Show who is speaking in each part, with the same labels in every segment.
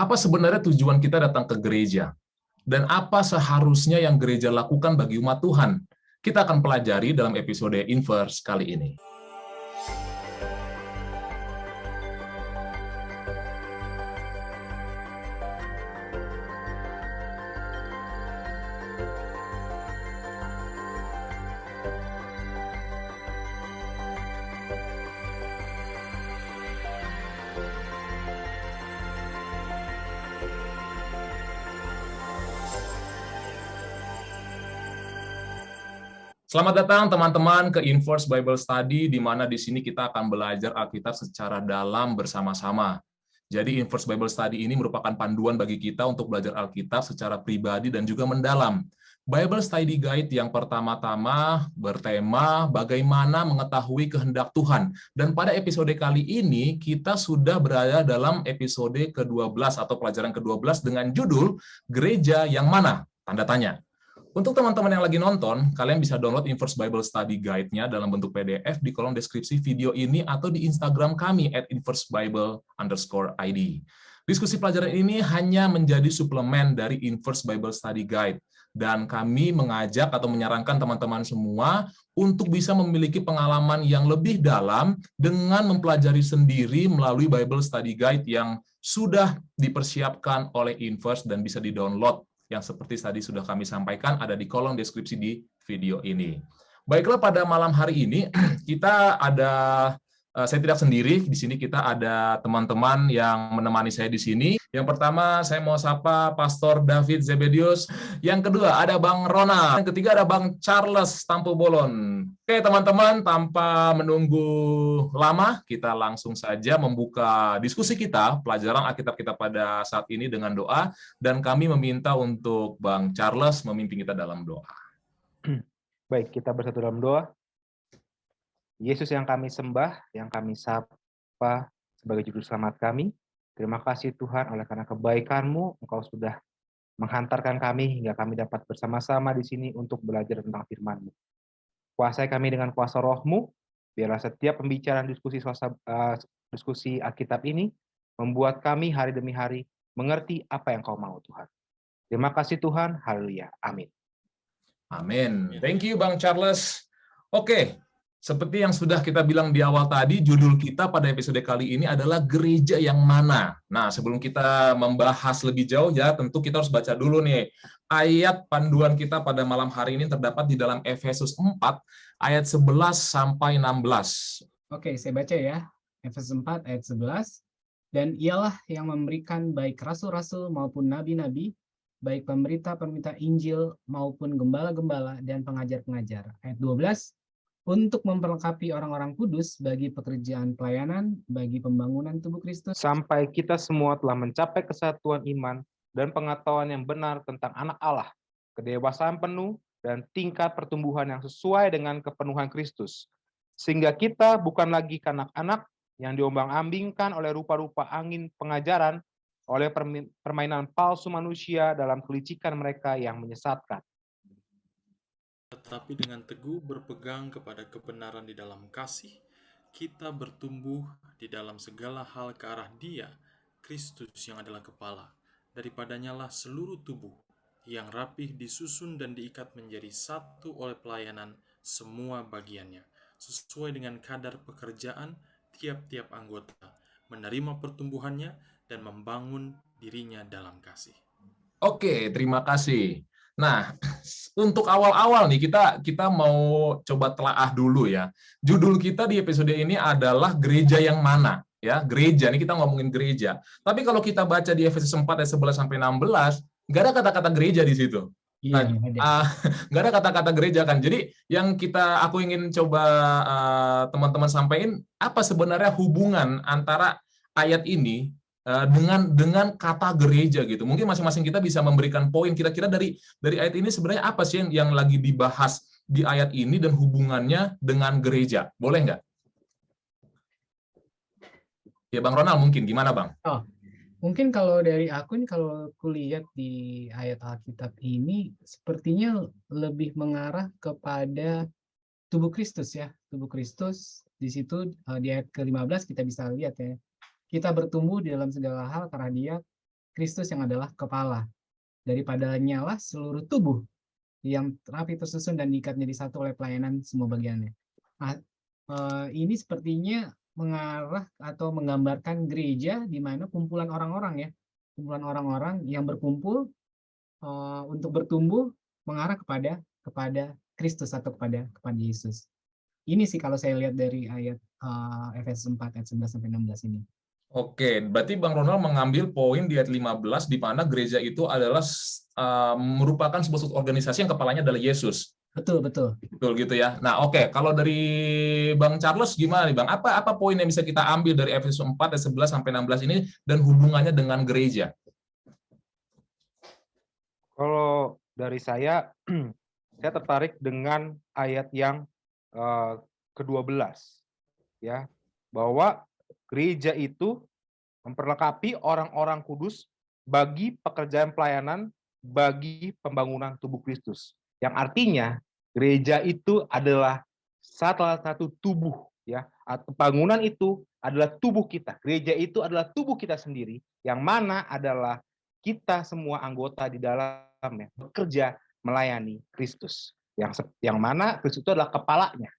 Speaker 1: Apa sebenarnya tujuan kita datang ke gereja? Dan apa seharusnya yang gereja lakukan bagi umat Tuhan? Kita akan pelajari dalam episode Inverse kali ini. Selamat datang teman-teman ke Inverse Bible Study, di mana di sini kita akan belajar Alkitab secara dalam bersama-sama. Jadi Inverse Bible Study ini merupakan panduan bagi kita untuk belajar Alkitab secara pribadi dan juga mendalam. Bible Study Guide yang pertama-tama bertema bagaimana mengetahui kehendak Tuhan. Dan pada episode kali ini kita sudah berada dalam episode ke-12 atau pelajaran ke-12 dengan judul Gereja yang Mana? Tanda tanya. Untuk teman-teman yang lagi nonton, kalian bisa download Inverse Bible Study Guide-nya dalam bentuk PDF di kolom deskripsi video ini atau di Instagram kami @inversebible_id. Diskusi pelajaran ini hanya menjadi suplemen dari Inverse Bible Study Guide, dan kami mengajak atau menyarankan teman-teman semua untuk bisa memiliki pengalaman yang lebih dalam dengan mempelajari sendiri melalui Bible Study Guide yang sudah dipersiapkan oleh Inverse dan bisa di-download, yang seperti tadi sudah kami sampaikan ada di kolom deskripsi di video ini. Baiklah, pada malam hari ini kita ada, saya tidak sendiri, di sini kita ada teman-teman yang menemani saya di sini. Yang pertama saya mau sapa Pastor David Zebedius, yang kedua ada Bang Ronald, yang ketiga ada Bang Charles Tampu Bolon. Oke teman-teman, tanpa menunggu lama, kita langsung saja membuka diskusi kita, pelajaran Alkitab kita pada saat ini dengan doa, dan kami meminta untuk Bang Charles memimpin kita dalam doa.
Speaker 2: Baik, kita bersatu dalam doa. Yesus yang kami sembah, yang kami sapa sebagai juru selamat kami, terima kasih Tuhan oleh karena kebaikan-Mu, Engkau sudah menghantarkan kami hingga kami dapat bersama-sama di sini untuk belajar tentang firman-Mu. Kuasai kami dengan kuasa Roh-Mu, biarlah setiap pembicaraan diskusi Alkitab ini membuat kami hari demi hari mengerti apa yang Kau mau, Tuhan. Terima kasih Tuhan, haleluya, amin.
Speaker 1: Amin. Thank you Bang Charles. Oke, seperti yang sudah kita bilang di awal tadi, judul kita pada episode kali ini adalah gereja yang mana. Nah, sebelum kita membahas lebih jauh ya, tentu kita harus baca dulu nih. Ayat panduan kita pada malam hari ini terdapat di dalam Efesus 4 ayat 11 sampai 16.
Speaker 3: Oke, saya baca ya. Efesus 4 ayat 11. Dan ialah yang memberikan baik rasul-rasul maupun nabi-nabi, baik pemberita-pemberita Injil maupun gembala-gembala dan pengajar-pengajar. Ayat 12. Untuk memperlengkapi orang-orang kudus bagi pekerjaan pelayanan, bagi pembangunan tubuh Kristus.
Speaker 2: Sampai kita semua telah mencapai kesatuan iman dan pengetahuan yang benar tentang anak Allah, kedewasaan penuh dan tingkat pertumbuhan yang sesuai dengan kepenuhan Kristus. Sehingga kita bukan lagi kanak-kanak yang diombang-ambingkan oleh rupa-rupa angin pengajaran, oleh permainan palsu manusia dalam kelicikan mereka yang menyesatkan.
Speaker 4: Tetapi dengan teguh berpegang kepada kebenaran di dalam kasih, kita bertumbuh di dalam segala hal ke arah Dia, Kristus yang adalah kepala. Daripadanya lah seluruh tubuh yang rapih disusun dan diikat menjadi satu oleh pelayanan semua bagiannya, sesuai dengan kadar pekerjaan tiap-tiap anggota, menerima pertumbuhannya dan membangun dirinya dalam kasih.
Speaker 1: Oke, terima kasih. Nah, untuk awal-awal nih kita mau coba telaah dulu ya. Judul kita di episode ini adalah gereja yang mana? Ya, gereja. Ini kita ngomongin gereja. Tapi kalau kita baca di Efesus 4 ayat 11 sampai 16, nggak ada kata-kata gereja di situ. Nah, nggak ada kata-kata gereja kan. Jadi yang aku ingin coba teman-teman sampaikan, apa sebenarnya hubungan antara ayat ini dengan kata gereja gitu. Mungkin masing-masing kita bisa memberikan poin kira-kira dari ayat ini sebenarnya apa sih yang lagi dibahas di ayat ini dan hubungannya dengan gereja. Boleh nggak? Ya Bang Ronald mungkin, gimana Bang?
Speaker 3: Mungkin kalau dari aku nih, kalau kulihat di ayat Alkitab ini sepertinya lebih mengarah kepada tubuh Kristus ya. Tubuh Kristus di situ di ayat ke-15 kita bisa lihat ya. Kita bertumbuh di dalam segala hal karena Dia, Kristus yang adalah kepala. Daripadanya lah seluruh tubuh yang rapi tersusun dan diikat menjadi satu oleh pelayanan semua bagiannya. Nah, ini sepertinya mengarah atau menggambarkan gereja di mana kumpulan orang-orang ya, kumpulan orang-orang yang berkumpul untuk bertumbuh mengarah kepada Kristus atau kepada Yesus. Ini sih kalau saya lihat dari ayat Efesus 4 ayat 11 sampai 16 ini.
Speaker 1: Oke, berarti Bang Ronald mengambil poin di ayat 15 di mana gereja itu adalah merupakan sebuah organisasi yang kepalanya adalah Yesus.
Speaker 3: Betul.
Speaker 1: Betul gitu ya. Nah, oke, kalau dari Bang Charles gimana nih, Bang? Apa poin yang bisa kita ambil dari Efesus 4 ayat 11 sampai 16 ini dan hubungannya dengan gereja?
Speaker 2: Kalau dari saya tertarik dengan ayat yang ke-12 ya, bahwa gereja itu memperlengkapi orang-orang kudus bagi pekerjaan pelayanan bagi pembangunan tubuh Kristus. Yang artinya gereja itu adalah salah satu tubuh ya, atau bangunan itu adalah tubuh kita. Gereja itu adalah tubuh kita sendiri yang mana adalah kita semua anggota di dalamnya bekerja melayani Kristus. Yang mana Kristus itu adalah kepalanya.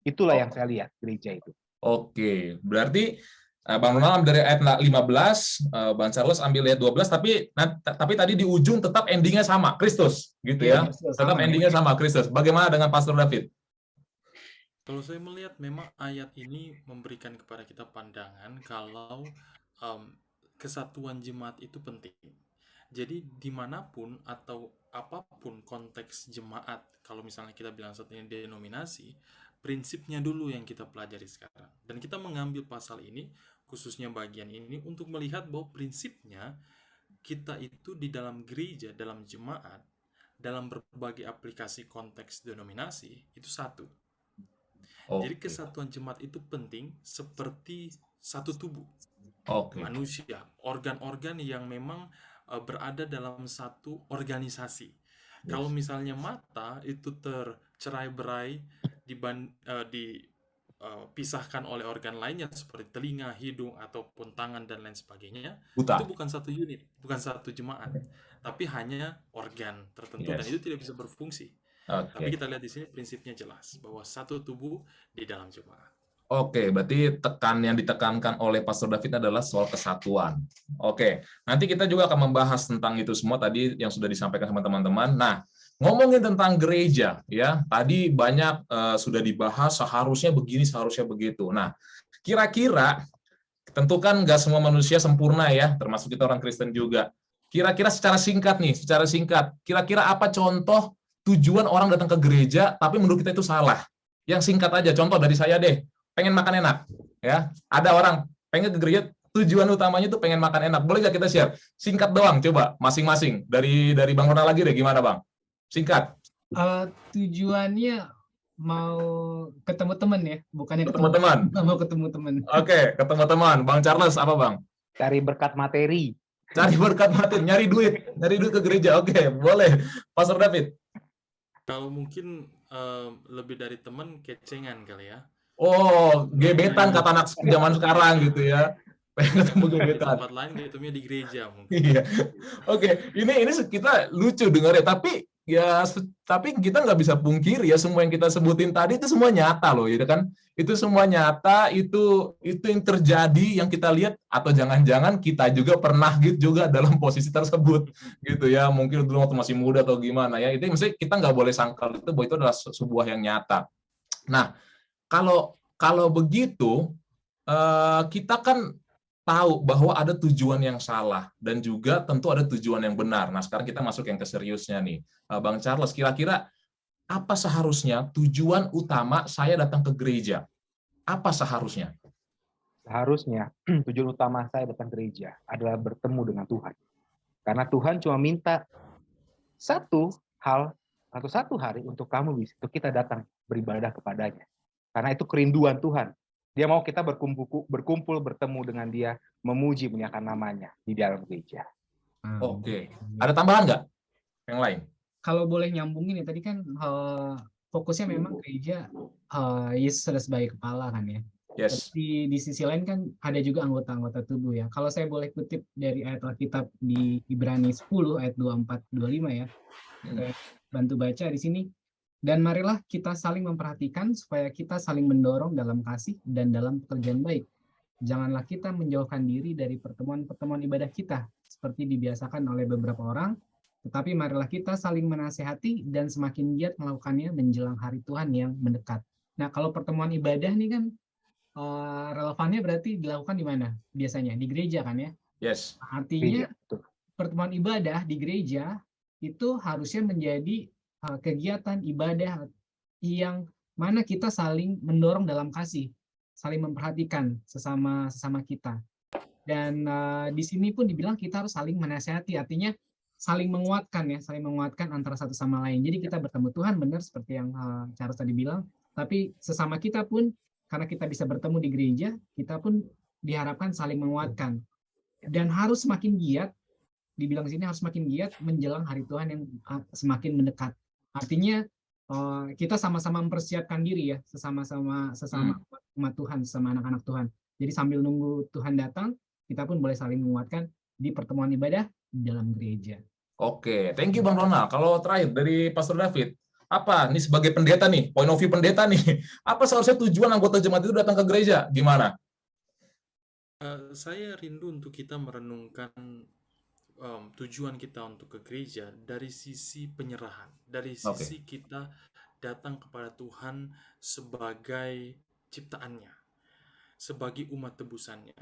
Speaker 2: Itulah yang saya lihat gereja itu.
Speaker 1: Oke, berarti Bang Ronald ambil dari ayat 15, Bang Charles ambil ayat 12, tapi tadi di ujung tetap endingnya sama, Kristus, gitu ya. Tetap endingnya sama, Kristus. Bagaimana dengan Pastor David?
Speaker 4: Kalau saya melihat memang ayat ini memberikan kepada kita pandangan kalau kesatuan jemaat itu penting. Jadi dimanapun atau apapun konteks jemaat, kalau misalnya kita bilang saat ini denominasi, prinsipnya dulu yang kita pelajari sekarang. Dan kita mengambil pasal ini, khususnya bagian ini, untuk melihat bahwa prinsipnya kita itu di dalam gereja, dalam jemaat, dalam berbagai aplikasi konteks denominasi, itu satu. Jadi kesatuan jemaat itu penting seperti satu tubuh. Manusia, organ-organ yang memang berada dalam satu organisasi. Kalau misalnya mata itu tercerai-berai dipisahkan oleh organ lainnya seperti telinga, hidung, ataupun tangan dan lain sebagainya, itu bukan satu unit, bukan satu jemaat, tapi hanya organ tertentu dan itu tidak bisa berfungsi. Tapi kita lihat di sini prinsipnya jelas bahwa satu tubuh di dalam jemaat.
Speaker 1: Oke, berarti yang ditekankan oleh Pastor David adalah soal kesatuan. Oke, nanti kita juga akan membahas tentang itu semua tadi yang sudah disampaikan sama teman-teman. Nah, ngomongin tentang gereja, ya tadi banyak sudah dibahas seharusnya begini, seharusnya begitu. Nah, kira-kira tentu kan nggak semua manusia sempurna ya, termasuk kita orang Kristen juga. Kira-kira secara singkat, kira-kira apa contoh tujuan orang datang ke gereja, tapi menurut kita itu salah? Yang singkat aja, contoh dari saya deh. Pengen makan enak, ya. Ada orang pengen ke gereja, tujuan utamanya itu pengen makan enak. Boleh nggak kita share? Singkat doang, coba masing-masing. Dari Bang Ronald lagi deh, gimana Bang? Singkat.
Speaker 3: Tujuannya mau ketemu teman ya, bukannya
Speaker 1: ketemu teman.
Speaker 3: Mau ketemu teman.
Speaker 1: Oke, ketemu teman. Bang Charles apa Bang?
Speaker 2: Cari berkat materi.
Speaker 1: Cari berkat materi, nyari duit ke gereja. Oke, boleh. Pastor David.
Speaker 4: Kalau mungkin lebih dari teman, kecengan kali ya.
Speaker 1: Oh, gebetan kata anak zaman sekarang gitu ya. Pengen ketemu gebetan.
Speaker 4: Tempat lain ketemunya di gereja mungkin.
Speaker 1: Iya. Oke, ini kita lucu dengar ya, tapi kita nggak bisa pungkiri ya semua yang kita sebutin tadi itu semua nyata loh, ya kan? Itu semua nyata, itu yang terjadi yang kita lihat, atau jangan-jangan kita juga pernah gitu juga dalam posisi tersebut gitu ya. Mungkin dulu waktu masih muda atau gimana ya. Itu mesti kita nggak boleh sangkal itu bahwa itu adalah sebuah yang nyata. Nah, kalau begitu, kita kan tahu bahwa ada tujuan yang salah dan juga tentu ada tujuan yang benar. Nah, sekarang kita masuk yang ke seriusnya nih. Bang Charles, kira-kira apa seharusnya tujuan utama saya datang ke gereja? Apa seharusnya?
Speaker 2: Seharusnya tujuan utama saya datang ke gereja adalah bertemu dengan Tuhan. Karena Tuhan cuma minta satu hal atau satu hari untuk kita datang beribadah kepadanya. Karena itu kerinduan Tuhan. Dia mau kita berkumpul, bertemu dengan dia, memuji, memuliakan namanya di dalam gereja.
Speaker 1: Oke. Ada tambahan nggak? Yang lain?
Speaker 3: Kalau boleh nyambungin ya, tadi kan fokusnya memang gereja, Yesus adalah sebagai kepala kan ya.
Speaker 1: Yes.
Speaker 3: Tapi di sisi lain kan ada juga anggota-anggota tubuh ya. Kalau saya boleh kutip dari ayat Alkitab di Ibrani 10 ayat 24-25 ya. Saya bantu baca di sini. Dan marilah kita saling memperhatikan supaya kita saling mendorong dalam kasih dan dalam pekerjaan baik. Janganlah kita menjauhkan diri dari pertemuan-pertemuan ibadah kita, seperti dibiasakan oleh beberapa orang, tetapi marilah kita saling menasehati dan semakin giat melakukannya menjelang hari Tuhan yang mendekat. Nah, kalau pertemuan ibadah nih kan relevannya berarti dilakukan di mana? Biasanya di gereja kan ya?
Speaker 1: Yes.
Speaker 3: Artinya
Speaker 2: Betul.
Speaker 3: pertemuan ibadah di gereja itu harusnya menjadi kegiatan ibadah yang mana kita saling mendorong dalam kasih, saling memperhatikan sesama kita. Dan di sini pun dibilang kita harus saling menasihati, artinya saling menguatkan ya, saling menguatkan antara satu sama lain. Jadi kita bertemu Tuhan benar seperti yang Charles tadi bilang, tapi sesama kita pun karena kita bisa bertemu di gereja, kita pun diharapkan saling menguatkan. Dan harus semakin giat, dibilang di sini harus semakin giat menjelang hari Tuhan yang semakin mendekat. Artinya kita sama-sama mempersiapkan diri ya, sesama umat Tuhan, sesama anak-anak Tuhan. Jadi sambil nunggu Tuhan datang, kita pun boleh saling menguatkan di pertemuan ibadah di dalam gereja.
Speaker 1: Oke, thank you Bang Ronald. Kalau terakhir dari Pastor David, apa nih sebagai pendeta nih, point of view pendeta nih, apa seharusnya tujuan anggota jemaat itu datang ke gereja? Gimana?
Speaker 4: Saya rindu untuk kita merenungkan tujuan kita untuk ke gereja dari sisi penyerahan, dari sisi kita datang kepada Tuhan sebagai ciptaannya, sebagai umat tebusannya.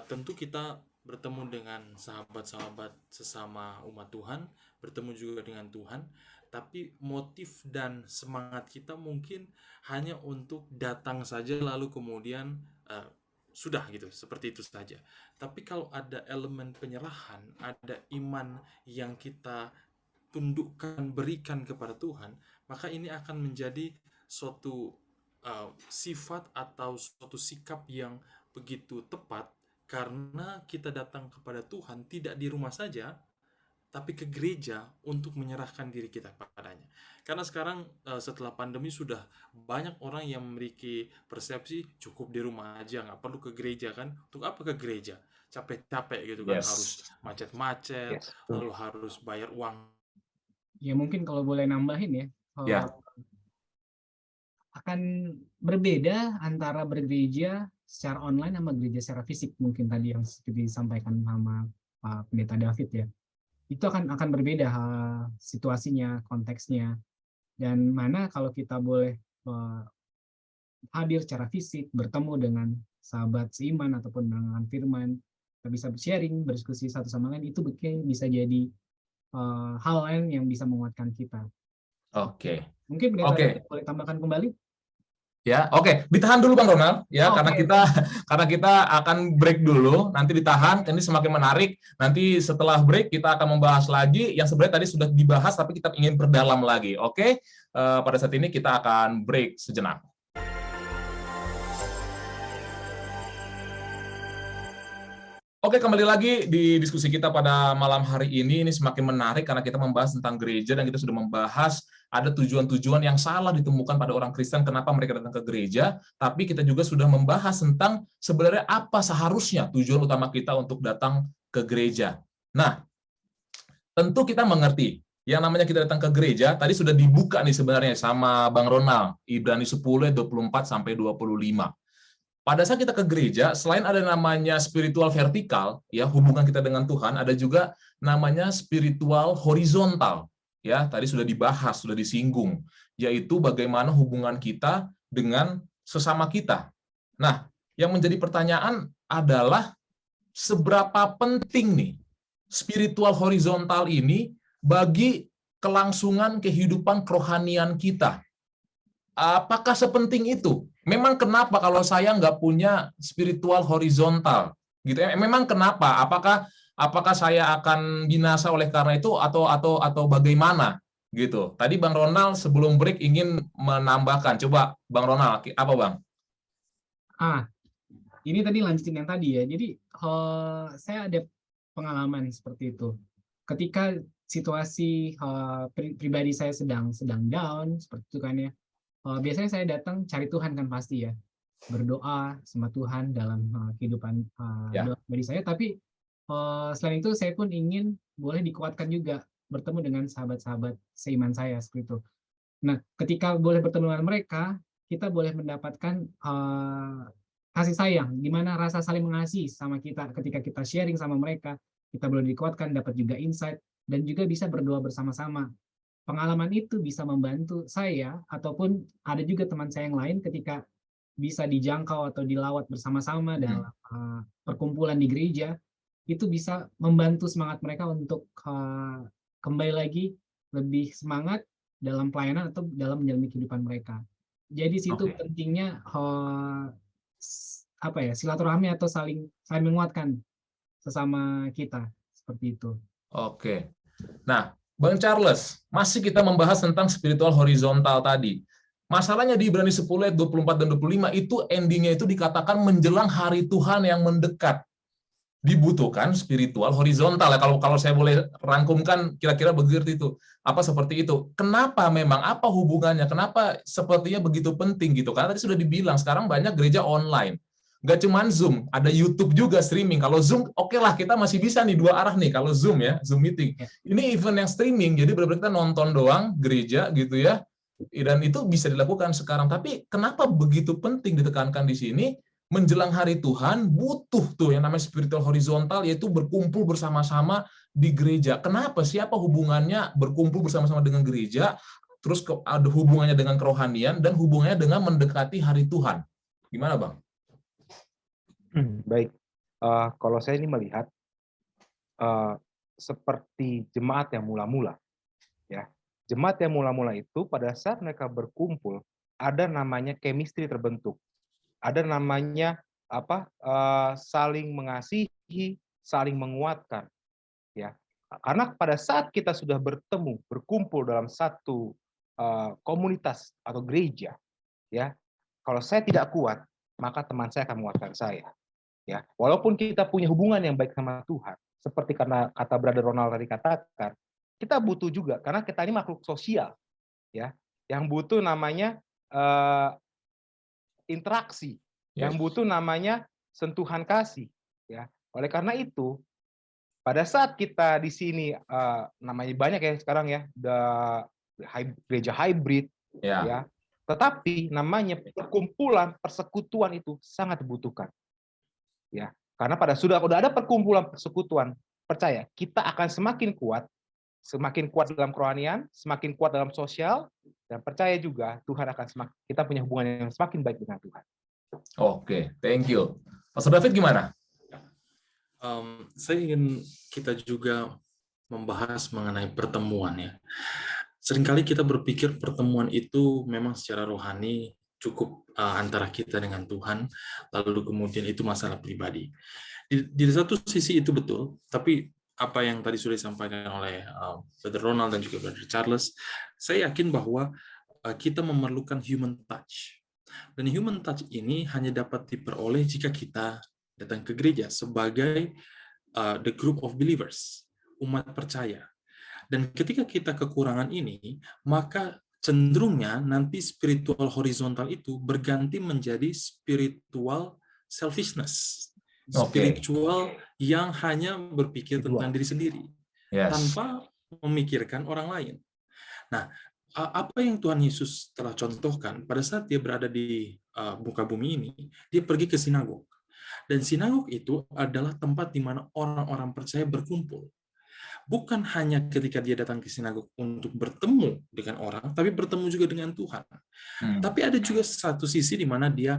Speaker 4: Tentu kita bertemu dengan sahabat-sahabat sesama umat Tuhan, bertemu juga dengan Tuhan, tapi motif dan semangat kita mungkin hanya untuk datang saja lalu kemudian sudah gitu, seperti itu saja. Tapi kalau ada elemen penyerahan, ada iman yang kita tundukkan, berikan kepada Tuhan, maka ini akan menjadi suatu sifat atau suatu sikap yang begitu tepat, karena kita datang kepada Tuhan tidak di rumah saja, tapi ke gereja untuk menyerahkan diri kita padanya. Karena sekarang setelah pandemi sudah banyak orang yang memiliki persepsi cukup di rumah aja, nggak perlu ke gereja kan. Untuk apa ke gereja? Capek-capek gitu kan, harus macet-macet, lalu harus bayar uang.
Speaker 3: Ya mungkin kalau boleh nambahin ya, akan berbeda antara bergereja secara online sama gereja secara fisik, mungkin tadi yang seperti disampaikan sama Pak Pendeta David ya. Itu akan berbeda situasinya, konteksnya, dan mana kalau kita boleh hadir secara fisik, bertemu dengan sahabat seiman ataupun dengan firman, kita bisa sharing, berdiskusi satu sama lain, itu bisa jadi hal lain yang bisa menguatkan kita.
Speaker 1: Oke.
Speaker 3: Mungkin boleh tambahkan kembali?
Speaker 1: Ya, oke. Ditahan dulu Bang Ronald ya, karena kita akan break dulu. Nanti ditahan, ini semakin menarik. Nanti setelah break kita akan membahas lagi yang sebenarnya tadi sudah dibahas tapi kita ingin perdalam lagi. Oke. Pada saat ini kita akan break sejenak. Oke, kembali lagi di diskusi kita pada malam hari ini. Ini semakin menarik karena kita membahas tentang gereja dan kita sudah membahas ada tujuan-tujuan yang salah ditemukan pada orang Kristen kenapa mereka datang ke gereja, tapi kita juga sudah membahas tentang sebenarnya apa seharusnya tujuan utama kita untuk datang ke gereja. Nah, tentu kita mengerti yang namanya kita datang ke gereja, tadi sudah dibuka nih sebenarnya sama Bang Ronald, Ibrani 10, 24-25. Pada saat kita ke gereja, selain ada namanya spiritual vertikal, ya hubungan kita dengan Tuhan, ada juga namanya spiritual horizontal. Ya, tadi sudah dibahas, sudah disinggung, yaitu bagaimana hubungan kita dengan sesama kita. Nah, yang menjadi pertanyaan adalah seberapa penting nih spiritual horizontal ini bagi kelangsungan kehidupan kerohanian kita. Apakah sepenting itu? Memang kenapa kalau saya nggak punya spiritual horizontal? Gitu ya. Memang kenapa? Apakah saya akan binasa oleh karena itu atau bagaimana? Gitu. Tadi Bang Ronald sebelum break ingin menambahkan. Coba Bang Ronald, apa Bang?
Speaker 3: Ini tadi lanjutin yang tadi ya. Jadi saya ada pengalaman seperti itu. Ketika situasi pribadi saya sedang down seperti itu kan ya. Biasanya saya datang cari Tuhan kan pasti ya. berdoa sama Tuhan dalam kehidupan
Speaker 1: Ya.
Speaker 3: doa pribadi saya. Tapi selain itu saya pun ingin boleh dikuatkan juga bertemu dengan sahabat-sahabat seiman saya seperti itu. Nah, ketika boleh bertemu dengan mereka, kita boleh mendapatkan kasih sayang, di mana rasa saling mengasihi sama kita ketika kita sharing sama mereka, kita boleh dikuatkan, dapat juga insight, dan juga bisa berdoa bersama-sama. Pengalaman itu bisa membantu saya, ataupun ada juga teman saya yang lain ketika bisa dijangkau atau dilawat bersama-sama dalam perkumpulan di gereja, itu bisa membantu semangat mereka untuk kembali lagi lebih semangat dalam pelayanan atau dalam menjalani kehidupan mereka. Jadi situ
Speaker 1: Oke.
Speaker 3: pentingnya silaturahmi atau saling menguatkan sesama kita seperti itu.
Speaker 1: Oke. Nah, Bang Charles, masih kita membahas tentang spiritual horizontal tadi. Masalahnya di Ibrani 10 ayat 24 dan 25 itu endingnya itu dikatakan menjelang hari Tuhan yang mendekat. Dibutuhkan spiritual horizontal ya. Kalau saya boleh rangkumkan kira-kira begitu itu. Apa seperti itu? Kenapa memang? Apa hubungannya? Kenapa sepertinya begitu penting gitu? Karena tadi sudah dibilang sekarang banyak gereja online. Nggak cuma Zoom, ada YouTube juga streaming. Kalau Zoom, oke lah kita masih bisa nih dua arah nih. Kalau Zoom ya, Zoom meeting. Ini event yang streaming, jadi benar-benar kita nonton doang gereja gitu ya. Dan itu bisa dilakukan sekarang. Tapi kenapa begitu penting ditekankan di sini? Menjelang hari Tuhan butuh tuh yang namanya spiritual horizontal, yaitu berkumpul bersama-sama di gereja. Kenapa? Siapa hubungannya berkumpul bersama-sama dengan gereja, terus ada hubungannya dengan kerohanian, dan hubungannya dengan mendekati hari Tuhan. Gimana, Bang?
Speaker 2: Baik, kalau saya ini melihat seperti jemaat yang mula-mula, ya. Jemaat yang mula-mula itu pada saat mereka berkumpul ada namanya chemistry terbentuk, ada namanya saling mengasihi, saling menguatkan, ya. Karena pada saat kita sudah bertemu, berkumpul dalam satu komunitas atau gereja, ya. Kalau saya tidak kuat, maka teman saya akan menguatkan saya. Ya, walaupun kita punya hubungan yang baik sama Tuhan, seperti karena kata Brother Ronald tadi katakan, kita butuh juga karena kita ini makhluk sosial, ya, yang butuh namanya interaksi, yang butuh namanya sentuhan kasih, ya. Oleh karena itu, pada saat kita di sini namanya banyak ya sekarang ya, gereja hybrid, ya. Tetapi namanya perkumpulan, persekutuan itu sangat dibutuhkan. Ya, karena sudah ada perkumpulan persekutuan, percaya kita akan semakin kuat dalam kerohanian, semakin kuat dalam sosial, dan percaya juga Tuhan akan kita punya hubungan yang semakin baik dengan Tuhan.
Speaker 1: Oke, thank you. Pastor David gimana?
Speaker 4: Saya ingin kita juga membahas mengenai pertemuan ya. Seringkali kita berpikir pertemuan itu memang secara rohani cukup antara kita dengan Tuhan, lalu kemudian itu masalah pribadi. Di satu sisi itu betul, tapi apa yang tadi sudah disampaikan oleh Brother Ronald dan juga Brother Charles, saya yakin bahwa kita memerlukan human touch. Dan human touch ini hanya dapat diperoleh jika kita datang ke gereja sebagai the group of believers, umat percaya. Dan ketika kita kekurangan ini, maka cenderungnya nanti spiritual horizontal itu berganti menjadi spiritual selfishness. Spiritual yang hanya berpikir tentang diri sendiri, tanpa memikirkan orang lain. Nah, apa yang Tuhan Yesus telah contohkan pada saat dia berada di muka bumi ini, dia pergi ke sinagog. Dan sinagog itu adalah tempat di mana orang-orang percaya berkumpul. Bukan hanya ketika dia datang ke sinagog untuk bertemu dengan orang, tapi bertemu juga dengan Tuhan. Tapi ada juga satu sisi di mana dia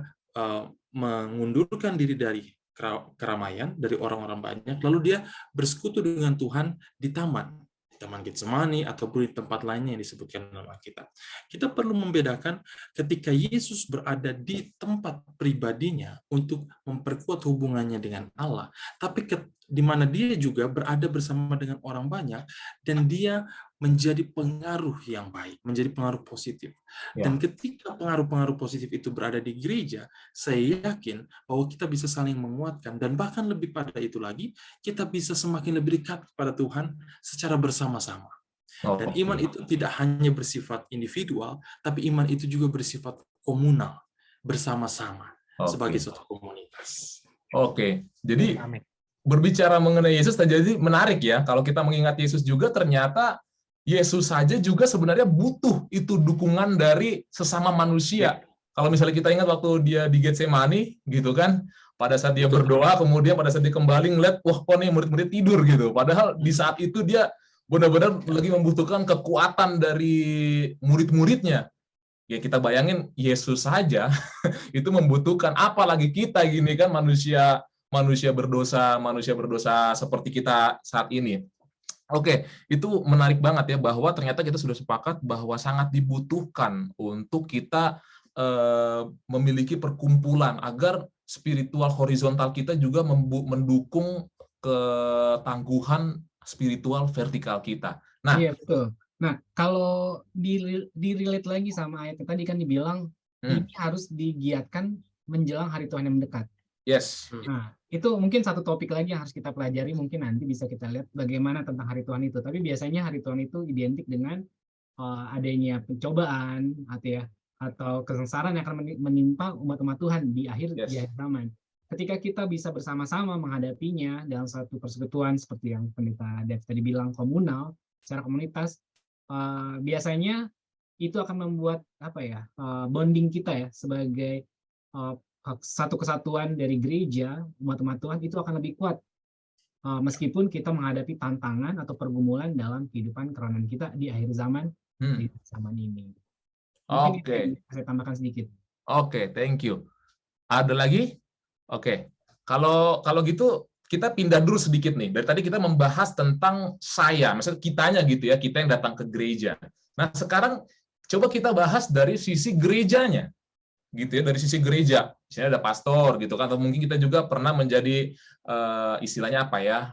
Speaker 4: mengundurkan diri dari keramaian, dari orang-orang banyak, lalu dia bersekutu dengan Tuhan di Taman Getsemani ataupun di tempat lainnya yang disebutkan dalam Alkitab. Kita perlu membedakan ketika Yesus berada di tempat pribadinya untuk memperkuat hubungannya dengan Allah, tapi di mana dia juga berada bersama dengan orang banyak dan dia menjadi pengaruh yang baik, menjadi pengaruh positif. Dan ketika pengaruh-pengaruh positif itu berada di gereja, saya yakin bahwa kita bisa saling menguatkan, dan bahkan lebih pada itu lagi, kita bisa semakin lebih dekat kepada Tuhan secara bersama-sama. Dan iman itu tidak hanya bersifat individual, tapi iman itu juga bersifat komunal, bersama-sama. sebagai
Speaker 1: Oke.
Speaker 4: suatu komunitas.
Speaker 1: Oke. Jadi
Speaker 2: Amin.
Speaker 1: berbicara mengenai Yesus, jadi menarik ya. Kalau kita mengingat Yesus juga, ternyata Yesus saja juga sebenarnya butuh itu dukungan dari sesama manusia. Kalau misalnya kita ingat waktu dia di Getsemani, gitu kan, pada saat dia
Speaker 4: Betul.
Speaker 1: berdoa, kemudian pada saat dia kembali ngeliat, wah kok nih murid-murid tidur gitu. Padahal di saat itu dia benar-benar lagi membutuhkan kekuatan dari murid-muridnya. Ya kita bayangin Yesus saja itu membutuhkan, apalagi kita gini kan, manusia berdosa seperti kita saat ini. Oke, itu menarik banget ya, bahwa ternyata kita sudah sepakat bahwa sangat dibutuhkan untuk kita memiliki perkumpulan agar spiritual horizontal kita juga mendukung ketangguhan spiritual vertikal kita. Nah,
Speaker 3: Iya, betul. Nah, kalau di-relate lagi sama ayat tadi kan dibilang ini harus digiatkan menjelang hari Tuhan yang mendekat.
Speaker 1: yes.
Speaker 3: Nah, itu mungkin satu topik lagi yang harus kita pelajari, mungkin nanti bisa kita lihat bagaimana tentang hari Tuhan itu. Tapi biasanya hari Tuhan itu identik dengan adanya pencobaan atau kesengsaraan yang akan menimpa umat-umat Tuhan di akhir zaman. Ketika kita bisa bersama-sama menghadapinya dalam satu persekutuan seperti yang Pendeta Dev tadi bilang, komunal, secara komunitas, biasanya itu akan membuat bonding kita ya sebagai satu kesatuan dari gereja, umat-umat Tuhan itu akan lebih kuat meskipun kita menghadapi tantangan atau pergumulan dalam kehidupan kerohanian kita di akhir zaman, di zaman ini. Mungkin itu yang bisa saya tambahkan sedikit.
Speaker 1: Oke, thank you. Ada lagi? Oke. Kalau gitu kita pindah dulu sedikit nih. Dari tadi kita membahas tentang saya, maksudnya kitanya gitu ya, kita yang datang ke gereja. Nah, sekarang coba kita bahas dari sisi gerejanya. Gitu ya, dari sisi gereja. Misalnya ada pastor gitu kan, atau mungkin kita juga pernah menjadi istilahnya apa ya,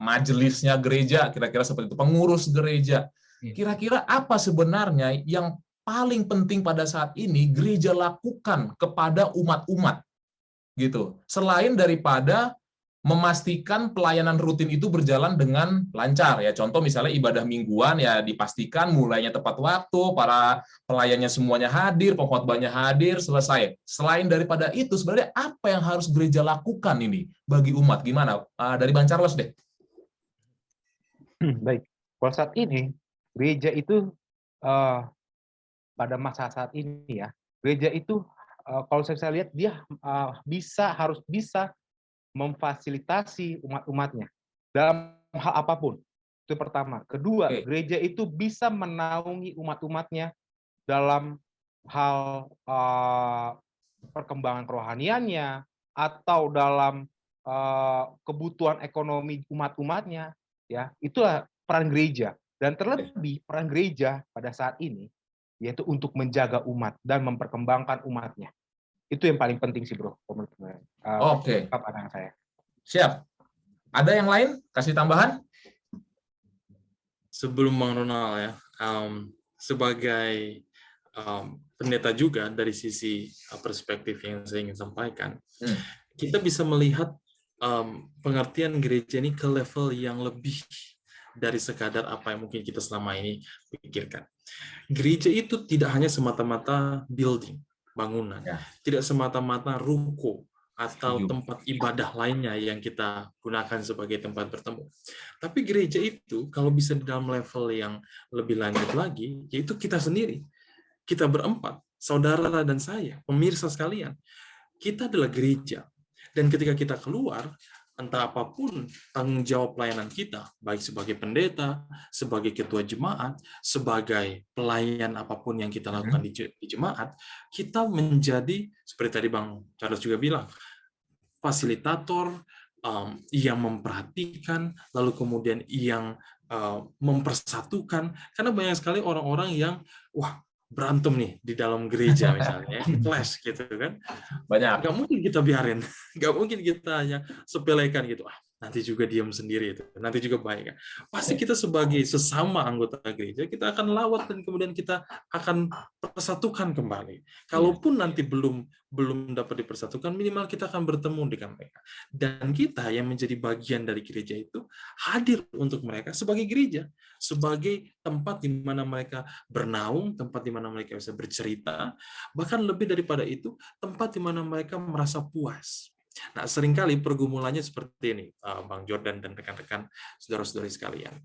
Speaker 1: majelisnya gereja, kira-kira seperti itu, pengurus gereja. Kira-kira apa sebenarnya yang paling penting pada saat ini gereja lakukan kepada umat-umat gitu, selain daripada memastikan pelayanan rutin itu berjalan dengan lancar ya. Contoh misalnya ibadah mingguan ya dipastikan mulainya tepat waktu, para pelayannya semuanya hadir, pengkhotbahnya hadir, selesai. Selain daripada itu sebenarnya apa yang harus gereja lakukan ini bagi umat? Gimana? Dari Bang Charles deh.
Speaker 2: Baik. Kalau saat ini gereja itu pada masa saat ini ya, gereja itu kalau saya lihat dia harus bisa memfasilitasi umat-umatnya dalam hal apapun. Itu pertama. Kedua, gereja itu bisa menaungi umat-umatnya dalam hal perkembangan kerohaniannya atau dalam kebutuhan ekonomi umat-umatnya, ya. Itulah peran gereja. Dan terlebih peran gereja pada saat ini yaitu untuk menjaga umat dan memperkembangkan umatnya. Itu yang paling penting sih, Bro.
Speaker 1: Oke.
Speaker 2: Pandangan saya.
Speaker 1: Siap. Ada yang lain? Kasih tambahan?
Speaker 4: Sebelum Bang Ronald ya, sebagai pendeta juga dari sisi perspektif yang saya ingin sampaikan, kita bisa melihat pengertian gereja ini ke level yang lebih dari sekadar apa yang mungkin kita selama ini pikirkan. Gereja itu tidak hanya semata-mata building, bangunan, tidak semata-mata ruko atau tempat ibadah lainnya yang kita gunakan sebagai tempat bertemu. Tapi gereja itu kalau bisa di dalam level yang lebih lanjut lagi, yaitu kita sendiri. Kita berempat, saudara dan saya, pemirsa sekalian. Kita adalah gereja. Dan ketika kita keluar, entah apapun tanggung jawab pelayanan kita, baik sebagai pendeta, sebagai ketua jemaat, sebagai pelayan apapun yang kita lakukan di jemaat, kita menjadi, seperti tadi Bang Charles juga bilang, fasilitator yang memperhatikan, lalu kemudian yang mempersatukan, karena banyak sekali orang-orang yang, berantem nih di dalam gereja misalnya, clash gitu kan.
Speaker 1: Banyak.
Speaker 4: Nggak mungkin kita biarin, nggak mungkin kita hanya sepelekan gitu. nanti juga diam sendiri itu, nanti juga baik kan. Pasti kita sebagai sesama anggota gereja, kita akan lawat dan kemudian kita akan persatukan kembali. Kalaupun nanti belum dapat dipersatukan, minimal kita akan bertemu dengan mereka. Dan kita yang menjadi bagian dari gereja itu hadir untuk mereka sebagai gereja, sebagai tempat di mana mereka bernaung, tempat di mana mereka bisa bercerita, bahkan lebih daripada itu, tempat di mana mereka merasa puas. Nah, seringkali pergumulannya seperti ini, Bang Jordan dan rekan-rekan, saudara-saudari sekalian.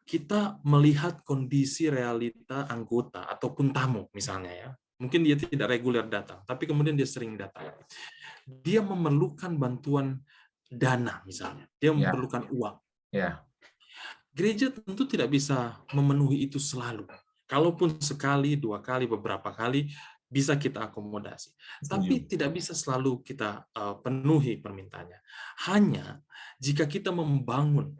Speaker 4: Kita melihat kondisi realita anggota ataupun tamu, misalnya ya. Mungkin dia tidak reguler datang, tapi kemudian dia sering datang. Dia memerlukan bantuan dana, misalnya. Dia memerlukan uang. Gereja tentu tidak bisa memenuhi itu selalu. Kalaupun sekali, 2 kali, beberapa kali, bisa kita akomodasi. Tapi tidak bisa selalu kita penuhi permintaannya. Hanya jika kita membangun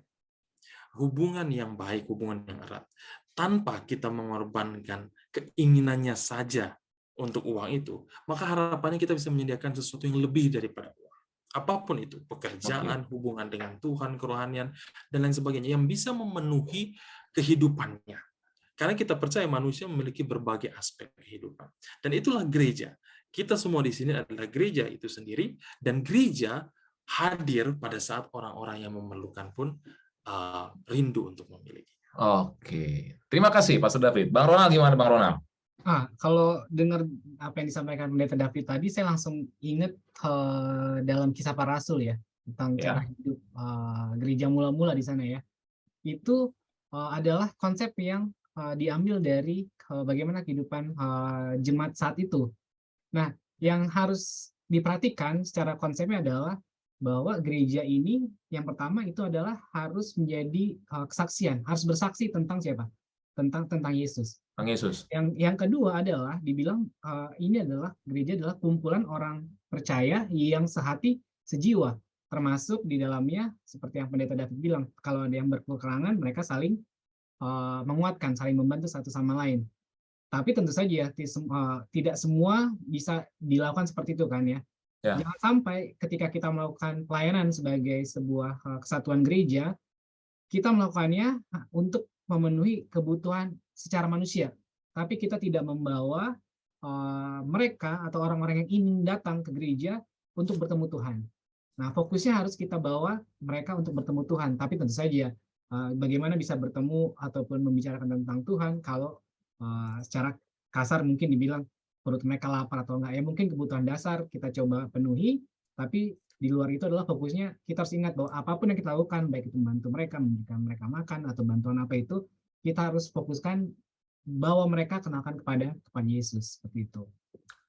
Speaker 4: hubungan yang baik, hubungan yang erat, tanpa kita mengorbankan keinginannya saja untuk uang itu, maka harapannya kita bisa menyediakan sesuatu yang lebih daripada uang. Apapun itu, pekerjaan, hubungan dengan Tuhan, kerohanian, dan lain sebagainya, yang bisa memenuhi kehidupannya. Karena kita percaya manusia memiliki berbagai aspek kehidupan. Dan itulah gereja. Kita semua di sini adalah gereja itu sendiri, dan gereja hadir pada saat orang-orang yang memerlukan pun rindu untuk memiliki.
Speaker 1: Oke. Terima kasih, Pastor David. Bang Ronald, gimana Bang Ronald?
Speaker 3: Kalau dengar apa yang disampaikan Pendeta David tadi, saya langsung ingat dalam Kisah Para Rasul ya, tentang cara hidup gereja mula-mula di sana ya. Itu adalah konsep yang diambil dari bagaimana kehidupan jemaat saat itu. Nah, yang harus diperhatikan secara konsepnya adalah bahwa gereja ini yang pertama itu adalah harus menjadi kesaksian, harus bersaksi tentang siapa? Tentang Yesus.
Speaker 1: Tentang Yesus.
Speaker 3: Yang kedua adalah dibilang ini adalah gereja adalah kumpulan orang percaya yang sehati sejiwa, termasuk di dalamnya seperti yang Pendeta David bilang, kalau ada yang berkekurangan mereka saling menguatkan, saling membantu satu sama lain. Tapi tentu saja tidak semua bisa dilakukan seperti itu kan ya. Jangan sampai ketika kita melakukan pelayanan sebagai sebuah kesatuan gereja, kita melakukannya untuk memenuhi kebutuhan secara manusia, tapi kita tidak membawa mereka atau orang-orang yang ingin datang ke gereja untuk bertemu Tuhan. Nah, fokusnya harus kita bawa mereka untuk bertemu Tuhan, tapi tentu saja bagaimana bisa bertemu ataupun membicarakan tentang Tuhan kalau secara kasar mungkin dibilang perut mereka lapar atau enggak, ya mungkin kebutuhan dasar kita coba penuhi, tapi di luar itu adalah fokusnya kita harus ingat bahwa apapun yang kita lakukan, baik itu membantu mereka, memberikan mereka makan atau bantuan apa itu, kita harus fokuskan bawa mereka kenalkan kepada Yesus, seperti itu.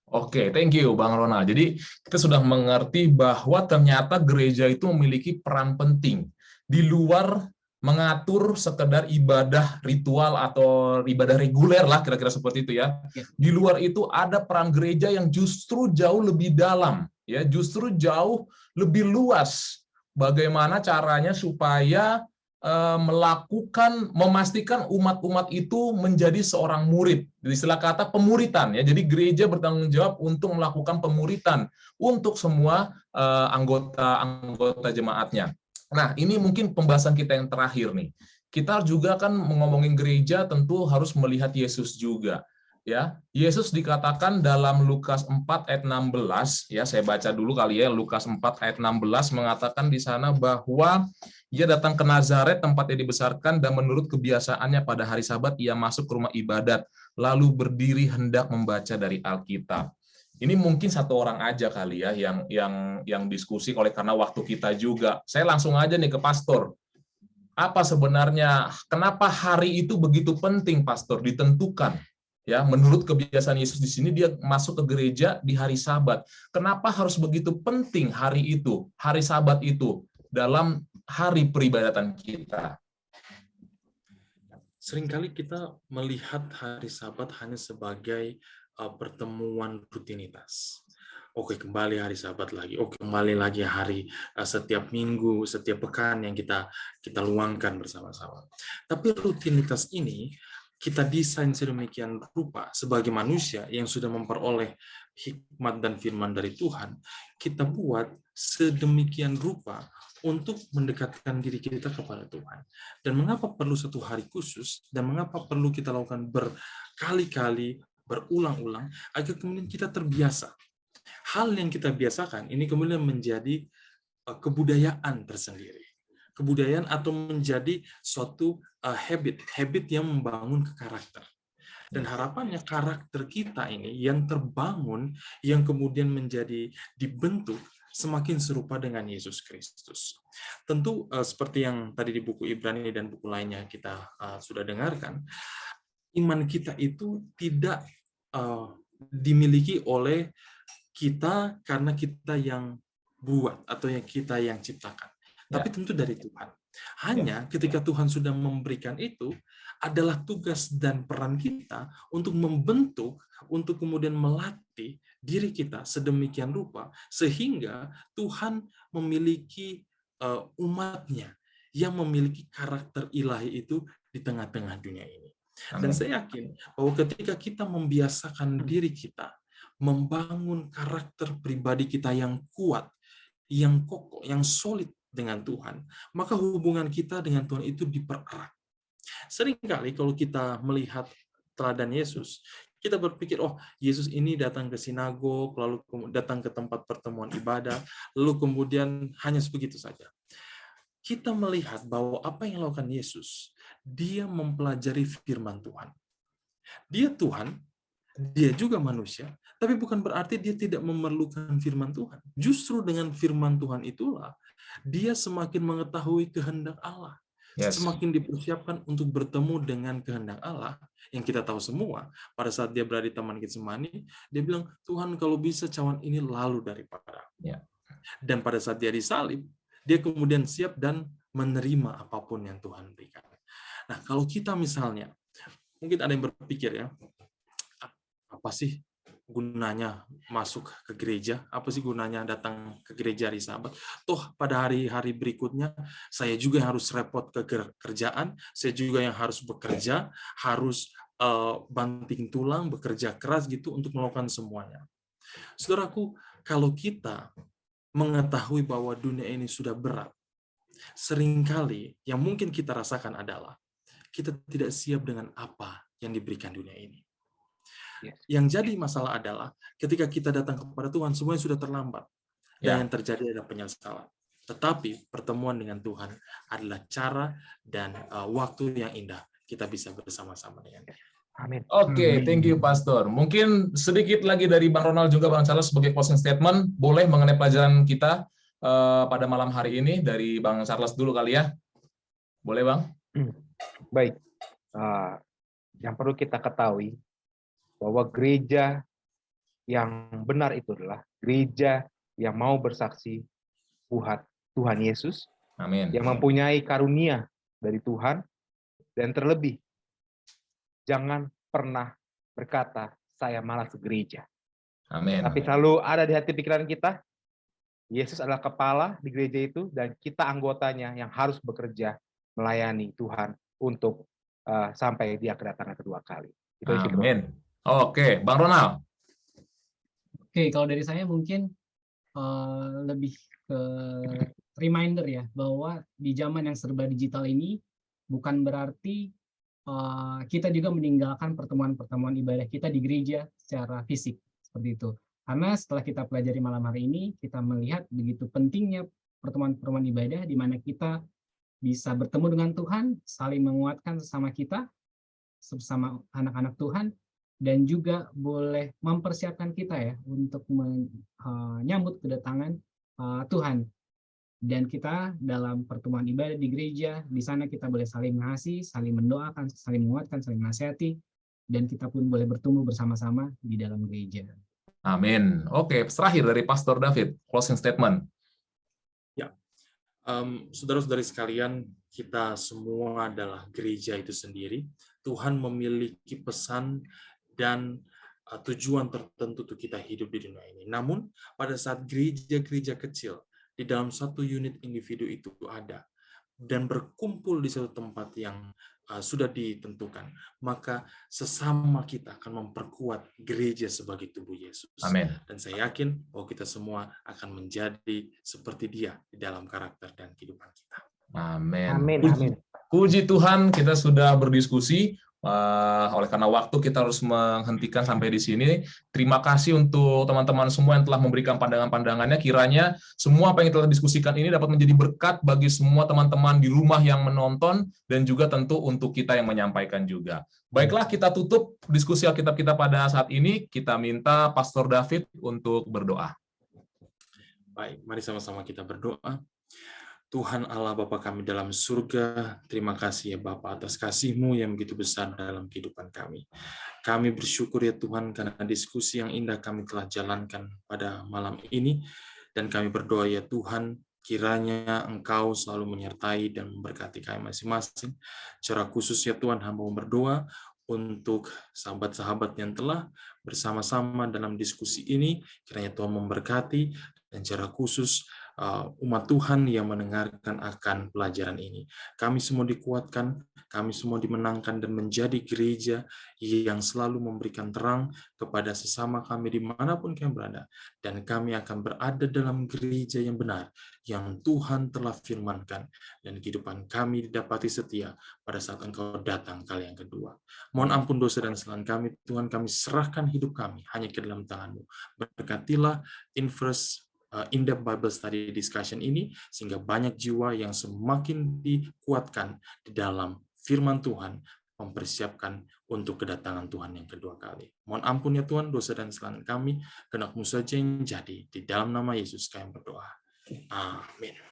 Speaker 1: Oke, thank you Bang Ronald. Jadi kita sudah mengerti bahwa ternyata gereja itu memiliki peran penting di luar mengatur sekedar ibadah ritual atau ibadah reguler lah, kira-kira seperti itu ya. Di luar itu ada peran gereja yang justru jauh lebih dalam, ya, justru jauh lebih luas. Bagaimana caranya supaya memastikan umat-umat itu menjadi seorang murid. Istilah kata pemuritan ya. Jadi gereja bertanggung jawab untuk melakukan pemuritan untuk semua anggota jemaatnya. Nah, ini mungkin pembahasan kita yang terakhir nih. Kita juga kan ngomongin gereja tentu harus melihat Yesus juga. Ya, Yesus dikatakan dalam Lukas 4 ayat 16, ya saya baca dulu kali ya, Lukas 4 ayat 16 mengatakan di sana bahwa ia datang ke Nazaret tempat ia dibesarkan dan menurut kebiasaannya pada hari Sabat ia masuk ke rumah ibadat lalu berdiri hendak membaca dari Alkitab. Ini mungkin satu orang aja kali ya yang diskusi oleh karena waktu kita juga. Saya langsung aja nih ke pastor. Apa sebenarnya kenapa hari itu begitu penting pastor ditentukan? Ya, menurut kebiasaan Yesus di sini dia masuk ke gereja di hari Sabat. Kenapa harus begitu penting hari itu, hari Sabat itu dalam hari peribadatan kita?
Speaker 4: Seringkali kita melihat hari Sabat hanya sebagai pertemuan rutinitas. Oke, kembali hari Sabat lagi. Oke, kembali lagi hari setiap minggu, setiap pekan yang kita luangkan bersama-sama. Tapi rutinitas ini kita desain sedemikian rupa sebagai manusia yang sudah memperoleh hikmat dan firman dari Tuhan, kita buat sedemikian rupa untuk mendekatkan diri kita kepada Tuhan. Dan mengapa perlu satu hari khusus, dan mengapa perlu kita lakukan berkali-kali, berulang-ulang, agar kemudian kita terbiasa. Hal yang kita biasakan, ini kemudian menjadi kebudayaan tersendiri. Kebudayaan atau menjadi suatu habit yang membangun ke karakter. Dan harapannya karakter kita ini yang terbangun, yang kemudian menjadi dibentuk semakin serupa dengan Yesus Kristus. Tentu seperti yang tadi di buku Ibrani dan buku lainnya kita sudah dengarkan, iman kita itu tidak dimiliki oleh kita karena kita yang buat atau yang kita yang ciptakan. Tapi tentu dari Tuhan. Hanya ketika Tuhan sudah memberikan itu, adalah tugas dan peran kita untuk membentuk, untuk kemudian melatih diri kita sedemikian rupa, sehingga Tuhan memiliki umatnya yang memiliki karakter ilahi itu di tengah-tengah dunia ini. Dan saya yakin bahwa ketika kita membiasakan diri kita, membangun karakter pribadi kita yang kuat, yang kokoh, yang solid dengan Tuhan, maka hubungan kita dengan Tuhan itu dipererat. Seringkali kalau kita melihat teladan Yesus, kita berpikir, oh Yesus ini datang ke sinagog, lalu datang ke tempat pertemuan ibadah, lalu kemudian hanya begitu saja. Kita melihat bahwa apa yang dilakukan Yesus, dia mempelajari firman Tuhan. Dia Tuhan, dia juga manusia, tapi bukan berarti dia tidak memerlukan firman Tuhan. Justru dengan firman Tuhan itulah dia semakin mengetahui kehendak Allah. Semakin dipersiapkan untuk bertemu dengan kehendak Allah, yang kita tahu semua, pada saat dia berada di Taman Getsemani, dia bilang, Tuhan kalau bisa cawan ini lalu daripada. Dan pada saat dia disalib, dia kemudian siap dan menerima apapun yang Tuhan berikan. Nah, kalau kita misalnya, mungkin ada yang berpikir ya, apa sih gunanya masuk ke gereja? Apa sih gunanya datang ke gereja hari Sabat? Toh pada hari-hari berikutnya saya juga yang harus repot ke kerjaan, saya juga yang harus bekerja, harus banting tulang, bekerja keras gitu untuk melakukan semuanya. Saudaraku, kalau kita mengetahui bahwa dunia ini sudah berat, seringkali yang mungkin kita rasakan adalah kita tidak siap dengan apa yang diberikan dunia ini. Yang jadi masalah adalah ketika kita datang kepada Tuhan, semuanya sudah terlambat. Dan yang terjadi adalah penyesalan. Tetapi pertemuan dengan Tuhan adalah cara dan waktu yang indah kita bisa bersama-sama dengan Dia.
Speaker 2: Amin.
Speaker 1: Oke, thank you Pastor. Mungkin sedikit lagi dari Bang Ronald juga Bang Charles sebagai closing statement, boleh mengenai pelajaran kita pada malam hari ini dari Bang Charles dulu kali ya. Boleh Bang?
Speaker 2: Baik. Yang perlu kita ketahui bahwa gereja yang benar itu adalah gereja yang mau bersaksi buat Tuhan Yesus,
Speaker 1: Amin.
Speaker 2: yang mempunyai karunia dari Tuhan, dan terlebih jangan pernah berkata saya malas ke gereja.
Speaker 1: Amin.
Speaker 2: Tapi selalu ada di hati pikiran kita, Yesus adalah kepala di gereja itu dan kita anggotanya yang harus bekerja melayani Tuhan untuk sampai Dia kedatangan kedua kali. Itu isi bro.
Speaker 1: Amin. Oke, Bang Ronald.
Speaker 3: Oke, kalau dari saya mungkin lebih ke reminder ya, bahwa di zaman yang serba digital ini bukan berarti kita juga meninggalkan pertemuan-pertemuan ibadah kita di gereja secara fisik, seperti itu. Karena setelah kita pelajari malam hari ini, kita melihat begitu pentingnya pertemuan-pertemuan ibadah di mana kita bisa bertemu dengan Tuhan, saling menguatkan sesama kita, sesama anak-anak Tuhan, dan juga boleh mempersiapkan kita ya untuk menyambut kedatangan Tuhan. Dan kita dalam pertemuan ibadah di gereja, di sana kita boleh saling mengasihi, saling mendoakan, saling menguatkan, saling menasihati, dan kita pun boleh bertumbuh bersama-sama di dalam gereja.
Speaker 1: Amin. Oke, terakhir dari Pastor David, closing statement.
Speaker 4: Ya, saudara-saudari sekalian, kita semua adalah gereja itu sendiri. Tuhan memiliki pesan dan tujuan tertentu untuk kita hidup di dunia ini. Namun, pada saat gereja-gereja kecil di dalam satu unit individu itu ada dan berkumpul di satu tempat yang sudah ditentukan, maka sesama kita akan memperkuat gereja sebagai tubuh Yesus.
Speaker 1: Amin.
Speaker 4: Dan saya yakin bahwa kita semua akan menjadi seperti Dia di dalam karakter dan kehidupan kita.
Speaker 1: Amin.
Speaker 2: Amin. Amin.
Speaker 1: Puji Tuhan, kita sudah berdiskusi. Oleh karena waktu kita harus menghentikan sampai di sini. Terima kasih untuk teman-teman semua yang telah memberikan pandangan-pandangannya. Kiranya semua apa yang telah diskusikan ini dapat menjadi berkat bagi semua teman-teman di rumah yang menonton dan juga tentu untuk kita yang menyampaikan juga. Baiklah, kita tutup diskusi Alkitab kita pada saat ini. Kita minta Pastor David untuk berdoa.
Speaker 4: Baik, mari sama-sama kita berdoa. Tuhan Allah Bapa kami dalam surga, terima kasih ya Bapa atas kasih-Mu yang begitu besar dalam kehidupan kami. Kami bersyukur ya Tuhan karena diskusi yang indah kami telah jalankan pada malam ini, dan kami berdoa ya Tuhan, kiranya Engkau selalu menyertai dan memberkati kami masing-masing. Secara khusus ya Tuhan, hamba berdoa untuk sahabat-sahabat yang telah bersama-sama dalam diskusi ini, kiranya Tuhan memberkati, dan secara khusus umat Tuhan yang mendengarkan akan pelajaran ini. Kami semua dikuatkan, kami semua dimenangkan dan menjadi gereja yang selalu memberikan terang kepada sesama kami dimanapun kami berada. Dan kami akan berada dalam gereja yang benar, yang Tuhan telah firmankan. Dan kehidupan kami didapati setia pada saat Engkau datang kali yang kedua. Mohon ampun dosa dan kesalahan kami, Tuhan, kami serahkan hidup kami hanya ke dalam tangan-Mu. Berkatilah in-depth Bible Study Discussion ini, sehingga banyak jiwa yang semakin dikuatkan di dalam firman Tuhan, mempersiapkan untuk kedatangan Tuhan yang kedua kali. Mohon ampun ya Tuhan, dosa dan kesalahan kami, kehendak-Mu saja yang jadi. Di dalam nama Yesus kami berdoa. Amin.